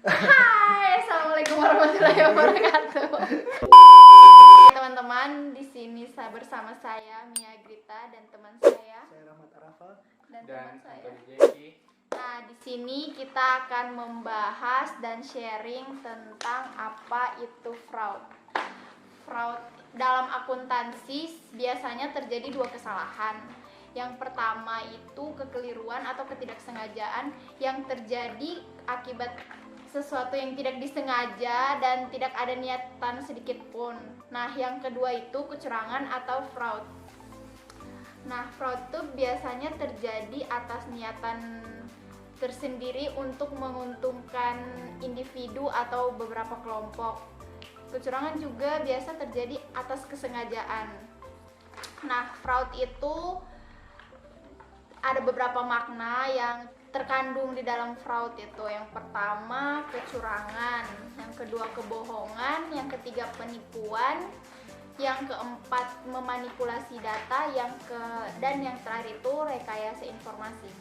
Hai, assalamualaikum warahmatullahi wabarakatuh. Teman-teman, di sini bersama saya Mia Grita dan teman saya Rahmat Arafa dan teman saya. Jeki. Nah, di sini kita akan membahas dan sharing tentang apa itu fraud. Fraud dalam akuntansi biasanya terjadi dua kesalahan. Yang pertama itu kekeliruan atau ketidaksengajaan yang terjadi akibat sesuatu yang tidak disengaja dan tidak ada niatan sedikit pun. Nah, yang kedua itu kecurangan atau fraud. Nah, fraud itu biasanya terjadi atas niatan tersendiri untuk menguntungkan individu atau beberapa kelompok. Kecurangan juga biasa terjadi atas kesengajaan. Nah, fraud itu ada beberapa makna yang terkandung di dalam fraud itu. Yang pertama kecurangan, yang kedua kebohongan, yang ketiga penipuan, yang keempat memanipulasi data, dan yang terakhir itu rekayasa informasi.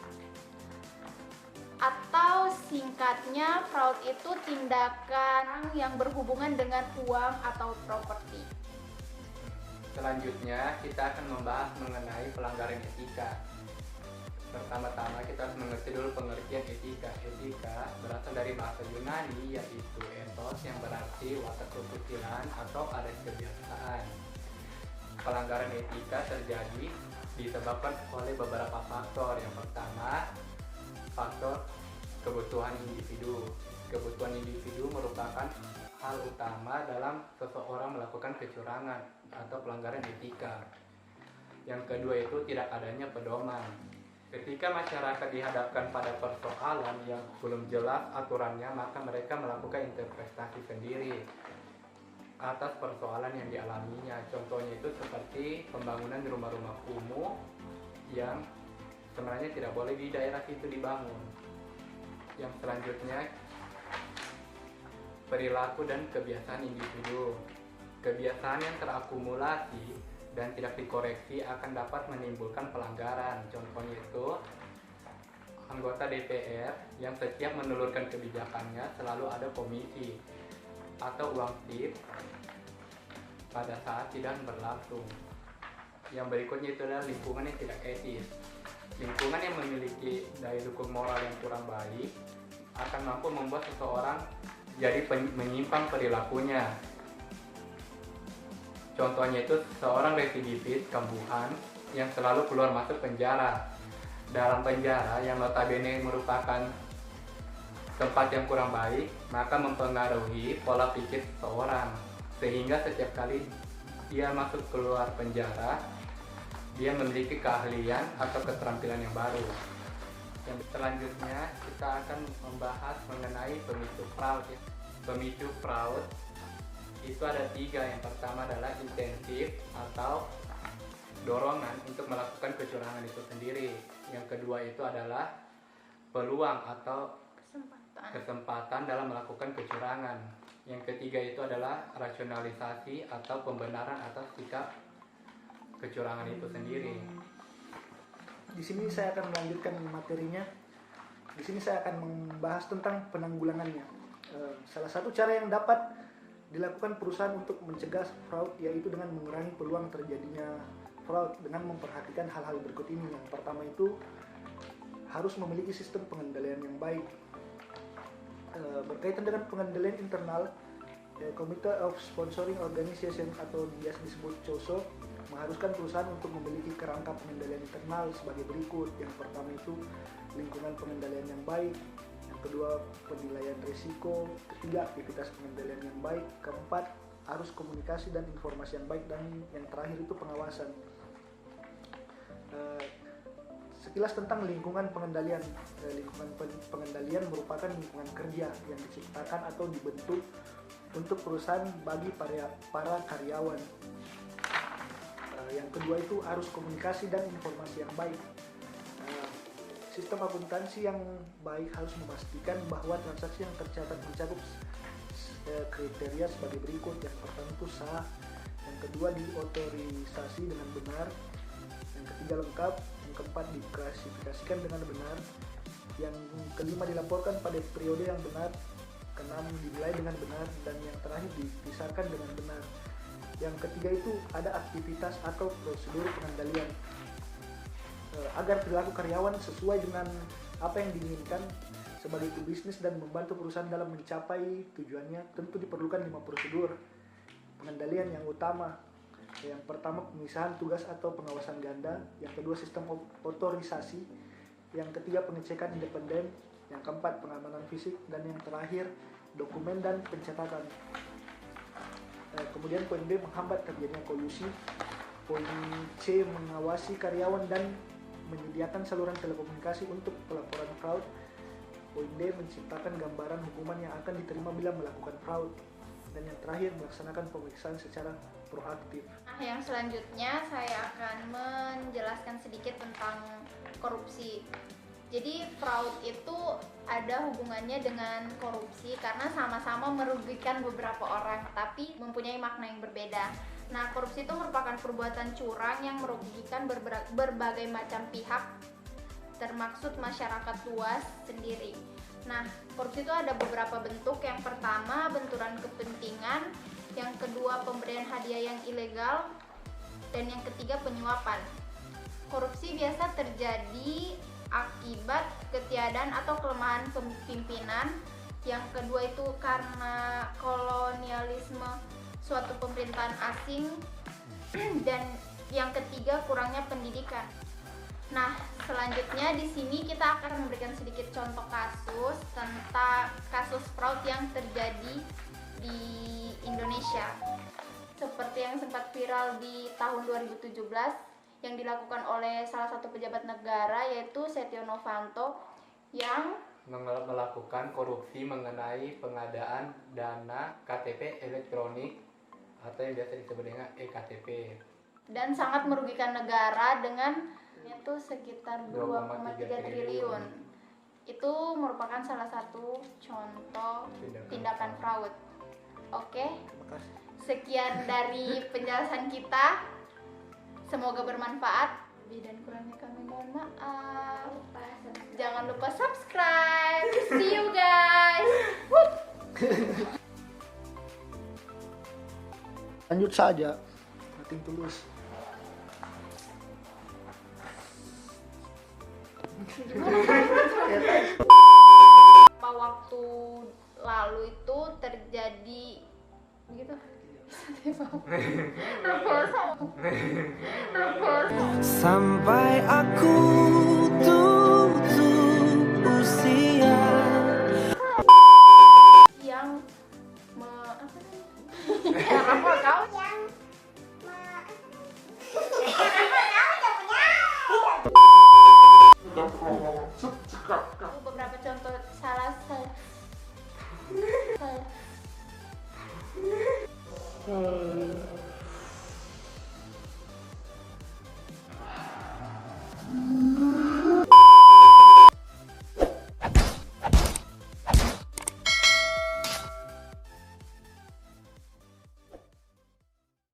Atau singkatnya, fraud itu tindakan yang berhubungan dengan uang atau properti. Selanjutnya kita akan membahas mengenai pelanggaran etika. Pertama-tama kita harus mengerti dulu pengertian etika. Etika berasal dari bahasa Yunani yaitu ethos yang berarti watak kesusilaan atau adat kebiasaan. Pelanggaran etika terjadi disebabkan oleh beberapa faktor. Yang pertama, faktor kebutuhan individu. Kebutuhan individu merupakan hal utama dalam seseorang melakukan kecurangan atau pelanggaran etika. Yang kedua itu tidak adanya pedoman. Ketika masyarakat dihadapkan pada persoalan yang belum jelas aturannya, maka mereka melakukan interpretasi sendiri atas persoalan yang dialaminya. Contohnya itu seperti pembangunan rumah-rumah kumuh yang sebenarnya tidak boleh di daerah itu dibangun. Yang selanjutnya, perilaku dan kebiasaan individu. Kebiasaan yang terakumulasi dan tidak dikoreksi akan dapat menimbulkan pelanggaran. Contohnya itu anggota DPR yang setiap menelurkan kebijakannya selalu ada komisi atau uang tip pada saat sidang berlangsung. Yang berikutnya itu adalah lingkungan yang tidak etis. Lingkungan yang memiliki daya dukung moral yang kurang baik akan mampu membuat seseorang jadi menyimpang perilakunya. Contohnya itu seorang residivis kambuhan yang selalu keluar masuk penjara. Dalam penjara yang notabene merupakan tempat yang kurang baik, maka mempengaruhi pola pikir seseorang. Sehingga setiap kali dia masuk keluar penjara, dia memiliki keahlian atau keterampilan yang baru. Yang selanjutnya kita akan membahas mengenai pemicu fraud. Pemicu fraud itu ada 3. Yang pertama adalah intensif atau dorongan untuk melakukan kecurangan itu sendiri. Yang kedua itu adalah peluang atau kesempatan dalam melakukan kecurangan. Yang ketiga itu adalah rasionalisasi atau pembenaran atas sikap kecurangan itu sendiri. Di sini saya akan melanjutkan materinya. Di sini saya akan membahas tentang penanggulangannya. Salah satu cara yang dapat dilakukan perusahaan untuk mencegah fraud yaitu dengan mengurangi peluang terjadinya fraud dengan memperhatikan hal-hal berikut ini. Yang pertama itu harus memiliki sistem pengendalian yang baik. Berkaitan dengan pengendalian internal, Committee of Sponsoring Organization atau biasa disebut COSO mengharuskan perusahaan untuk memiliki kerangka pengendalian internal sebagai berikut. Yang pertama itu lingkungan pengendalian yang baik. Yang kedua, penilaian risiko. Ketiga, aktivitas pengendalian yang baik. Keempat, arus komunikasi dan informasi yang baik. Dan yang terakhir itu pengawasan. Sekilas tentang lingkungan pengendalian. Lingkungan pengendalian merupakan lingkungan kerja yang diciptakan atau dibentuk untuk perusahaan bagi para karyawan. Yang kedua itu arus komunikasi dan informasi yang baik. Sistem akuntansi yang baik harus memastikan bahwa transaksi yang tercatat mencakup kriteria sebagai berikut. Yang pertama itu sah, yang kedua diotorisasi dengan benar, yang ketiga lengkap, yang keempat diklasifikasikan dengan benar, yang kelima dilaporkan pada periode yang benar, keenam dinilai dengan benar, dan yang terakhir dipisahkan dengan benar. Yang ketiga itu ada aktivitas atau prosedur pengendalian. Agar perilaku karyawan sesuai dengan apa yang diinginkan sebagai pebisnis dan membantu perusahaan dalam mencapai tujuannya, tentu diperlukan 5 prosedur pengendalian yang utama. Yang pertama, pemisahan tugas atau pengawasan ganda. Yang kedua, sistem otorisasi. Yang ketiga, pengecekan independen. Yang keempat, pengamanan fisik. Dan yang terakhir, dokumen dan pencatatan. Kemudian poin B, menghambat terjadinya kolusi. Poin C, mengawasi karyawan dan menyediakan saluran telekomunikasi untuk pelaporan fraud. Poin D, menciptakan gambaran hukuman yang akan diterima bila melakukan fraud. Dan yang terakhir, melaksanakan pemeriksaan secara proaktif. Nah, yang selanjutnya saya akan menjelaskan sedikit tentang korupsi. Jadi fraud itu ada hubungannya dengan korupsi karena sama-sama merugikan beberapa orang, tapi mempunyai makna yang berbeda. Nah, korupsi itu merupakan perbuatan curang yang merugikan berbagai macam pihak, termaksud masyarakat luas sendiri. Nah, korupsi itu ada beberapa bentuk. Yang pertama, benturan kepentingan. Yang kedua, pemberian hadiah yang ilegal. Dan yang ketiga, penyuapan. Korupsi biasa terjadi akibat ketiadaan atau kelemahan pimpinan. Yang kedua itu karena kolonialisme suatu pemerintahan asing. Dan yang ketiga, kurangnya pendidikan. Nah, selanjutnya di sini kita akan memberikan sedikit contoh kasus tentang kasus fraud yang terjadi di Indonesia. Seperti yang sempat viral di tahun 2017 yang dilakukan oleh salah satu pejabat negara, yaitu Setio Novanto, yang melakukan korupsi mengenai pengadaan dana KTP elektronik atau yang biasa disebut dengan EKTP, dan sangat merugikan negara dengan itu sekitar 2,3 triliun. Itu merupakan salah satu contoh tindakan fraud. Oke, Terima kasih. sekian dari penjelasan kita. Semoga bermanfaat. Lebih dan kurangnya kami mohon maaf. Jangan lupa subscribe. See you guys. Lanjut saja. Nothing tulus. Beberapa waktu lalu itu terjadi begitu. Sampai aku tutup usia Yang apa namanya?